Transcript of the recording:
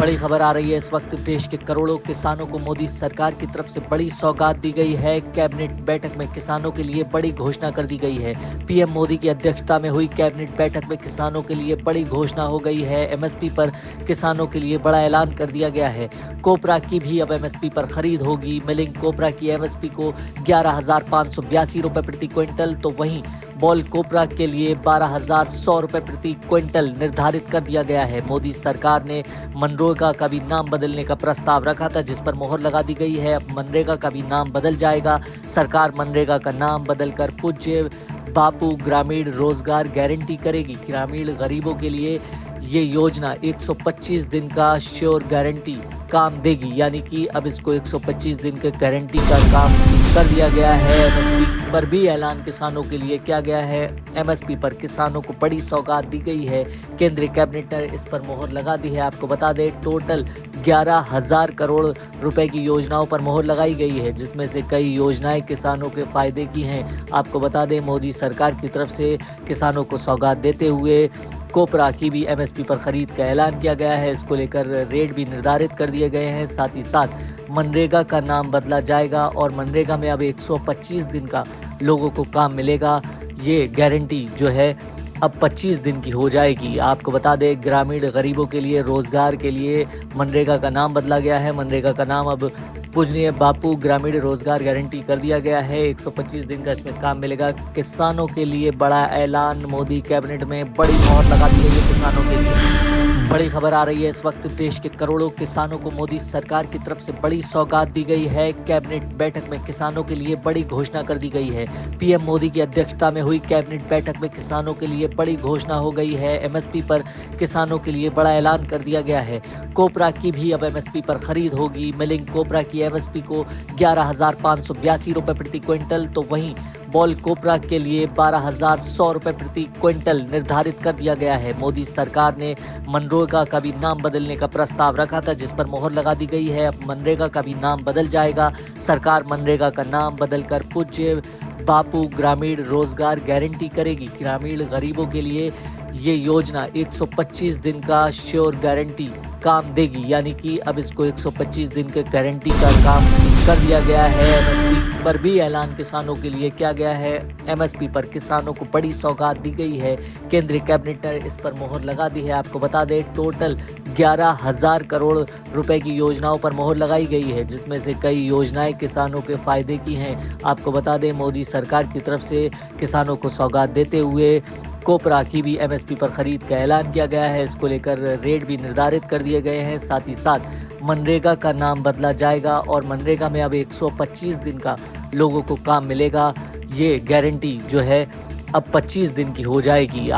बड़ी खबर आ रही है। इस वक्त देश के करोड़ों किसानों को मोदी सरकार की तरफ से बड़ी सौगात दी गई है। कैबिनेट बैठक में किसानों के लिए बड़ी घोषणा कर दी गई है। पीएम मोदी की अध्यक्षता में हुई कैबिनेट बैठक में किसानों के लिए बड़ी घोषणा हो गई है। एमएसपी पर किसानों के लिए बड़ा ऐलान कर दिया गया है। कोपरा की भी अब एमएसपी पर खरीद होगी। मिलिंग कोपरा की एमएसपी को 11,582 रुपए प्रति क्विंटल, तो वहीं बॉल कोपरा के लिए 12,100 रुपए प्रति क्विंटल निर्धारित कर दिया गया है। मोदी सरकार ने मनरेगा का भी नाम बदलने का प्रस्ताव रखा था, जिस पर मोहर लगा दी गई है। अब मनरेगा का भी नाम बदल जाएगा। सरकार मनरेगा का नाम बदलकर पूज्य बापू ग्रामीण रोजगार गारंटी करेगी। ग्रामीण गरीबों के लिए ये योजना 125 दिन का श्योर गारंटी काम देगी, यानी कि अब इसको 125 दिन के गारंटी का काम कर दिया गया है। एमएसपी पर भी ऐलान किसानों के लिए किया गया है। एमएसपी पर किसानों को बड़ी सौगात दी गई है। केंद्रीय कैबिनेट ने इस पर मोहर लगा दी है। आपको बता दें, टोटल 11,000 करोड़ रुपए की योजनाओं पर मोहर लगाई गई है, जिसमें से कई योजनाएं किसानों के फायदे की हैं। आपको बता दें, मोदी सरकार की तरफ से किसानों को सौगात देते हुए कोपरा की भी एमएसपी पर खरीद का ऐलान किया गया है। इसको लेकर रेट भी निर्धारित कर दिए गए हैं। साथ ही साथ मनरेगा का नाम बदला जाएगा और मनरेगा में अब 125 दिन का लोगों को काम मिलेगा। ये गारंटी जो है अब 25 दिन की हो जाएगी। आपको बता दें, ग्रामीण गरीबों के लिए रोजगार के लिए मनरेगा का नाम बदला गया है। मनरेगा का नाम अब पूजनीय बापू ग्रामीण रोजगार गारंटी कर दिया गया है। 125 दिन का इसमें काम मिलेगा। किसानों के लिए बड़ा ऐलान, मोदी कैबिनेट में बड़ी मोहर लगा दी गई है किसानों के लिए। बड़ी खबर आ रही है। इस वक्त देश के करोड़ों किसानों को मोदी सरकार की तरफ से बड़ी सौगात दी गई है। कैबिनेट बैठक में किसानों के लिए बड़ी घोषणा कर दी गई है। पीएम मोदी की अध्यक्षता में हुई कैबिनेट बैठक में किसानों के लिए बड़ी घोषणा हो गई है। एमएसपी पर किसानों के लिए बड़ा ऐलान कर दिया गया है। कोपरा की भी अब एमएसपी पर खरीद होगी। मिलिंग कोपरा की एमएसपी को 11,582 रुपए प्रति क्विंटल, तो वहीं बॉल कोपरा के लिए 12,100 रुपए प्रति क्विंटल निर्धारित कर दिया गया है। मोदी सरकार ने मनरेगा का भी नाम बदलने का प्रस्ताव रखा था, जिस पर मोहर लगा दी गई है। अब मनरेगा का भी नाम बदल जाएगा। सरकार मनरेगा का नाम बदलकर पूज्य बापू ग्रामीण रोजगार गारंटी करेगी। ग्रामीण गरीबों के लिए ये योजना 125 दिन का श्योर गारंटी काम देगी, यानी कि अब इसको 125 दिन के गारंटी का काम कर दिया गया है। एमएसपी पर भी ऐलान किसानों के लिए किया गया है। एमएसपी पर किसानों को बड़ी सौगात दी गई है। केंद्रीय कैबिनेट ने इस पर मोहर लगा दी है। आपको बता दें, टोटल 11,000 करोड़ रुपए की योजनाओं पर मोहर लगाई गई है, जिसमें से कई योजनाएं किसानों के फायदे की हैं। आपको बता दें, मोदी सरकार की तरफ से किसानों को सौगात देते हुए कोपरा की भी एमएसपी पर खरीद का ऐलान किया गया है। इसको लेकर रेट भी निर्धारित कर दिए गए हैं। साथ ही साथ मनरेगा का नाम बदला जाएगा और मनरेगा में अब 125 दिन का लोगों को काम मिलेगा। ये गारंटी जो है अब 25 दिन की हो जाएगी।